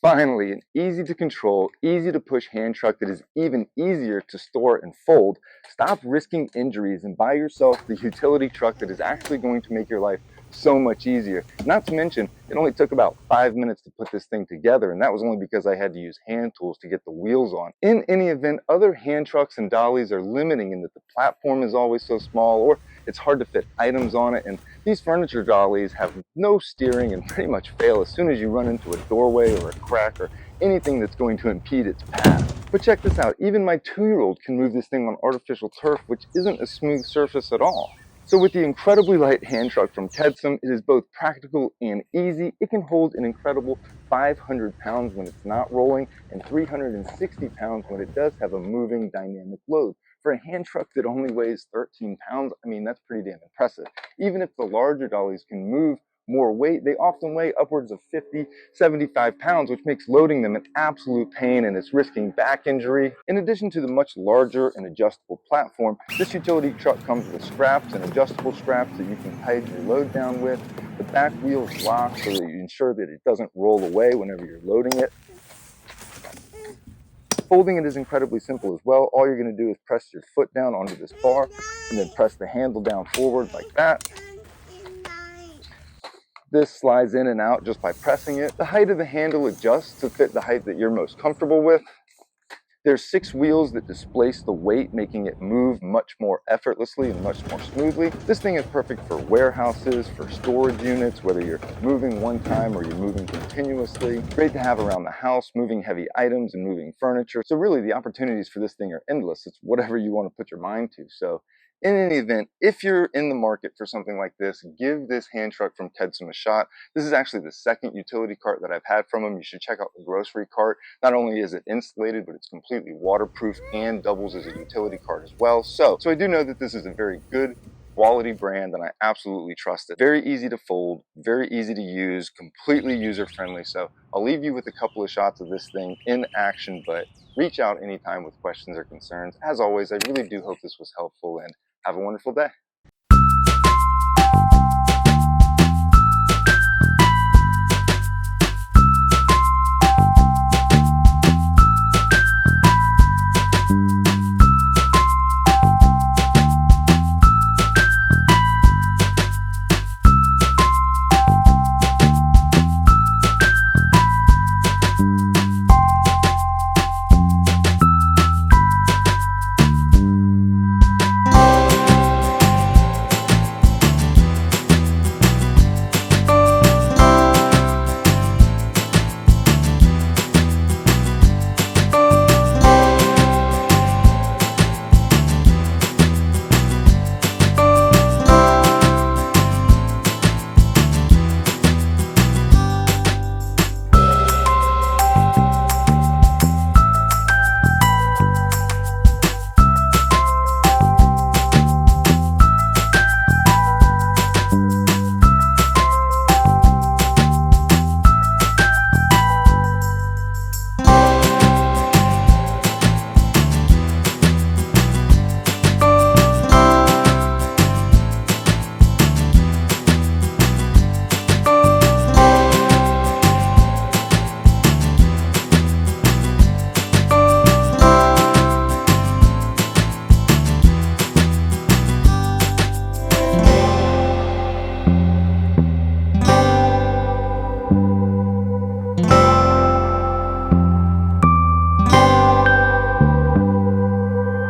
Finally, an easy to control, easy to push hand truck that is even easier to store and fold. Stop risking injuries and buy yourself the utility truck that is actually going to make your life so much easier. Not to mention, it only took about 5 minutes to put this thing together, and that was only because I had to use hand tools to get the wheels on. In any event, other hand trucks and dollies are limiting in that the platform is always so small, or it's hard to fit items on it, and these furniture dollies have no steering and pretty much fail as soon as you run into a doorway or a crack or anything that's going to impede its path. But check this out, even my 2-year-old can move this thing on artificial turf, which isn't a smooth surface at all. So with the incredibly light hand truck from KEDSUM, it is both practical and easy. It can hold an incredible 500 pounds when it's not rolling and 360 pounds when it does have a moving dynamic load. For a hand truck that only weighs 13 pounds, I mean, that's pretty damn impressive. Even if the larger dollies can move more weight, they often weigh upwards of 50, 75 pounds, which makes loading them an absolute pain and it's risking back injury. In addition to the much larger and adjustable platform, this utility truck comes with straps and adjustable straps that you can tighten your load down with. The back wheels lock so that you ensure that it doesn't roll away whenever you're loading it. Folding it is incredibly simple as well. All you're going to do is press your foot down onto this bar and then press the handle down forward like that. This slides in and out just by pressing it. The height of the handle adjusts to fit the height that you're most comfortable with. There's 6 wheels that displace the weight, making it move much more effortlessly and much more smoothly. This thing is perfect for warehouses, for storage units, whether you're moving one time or you're moving continuously. Great to have around the house, moving heavy items and moving furniture. So really the opportunities for this thing are endless. It's whatever you want to put your mind to. So in any event, if you're in the market for something like this, give this hand truck from KEDSUM a shot. This is actually the second utility cart that I've had from them. You should check out the grocery cart. Not only is it insulated, but it's completely waterproof and doubles as a utility cart as well. So I do know that this is a very good quality brand and I absolutely trust it. Very easy to fold, very easy to use, completely user-friendly. So I'll leave you with a couple of shots of this thing in action, but reach out anytime with questions or concerns. As always, I really do hope this was helpful and have a wonderful day.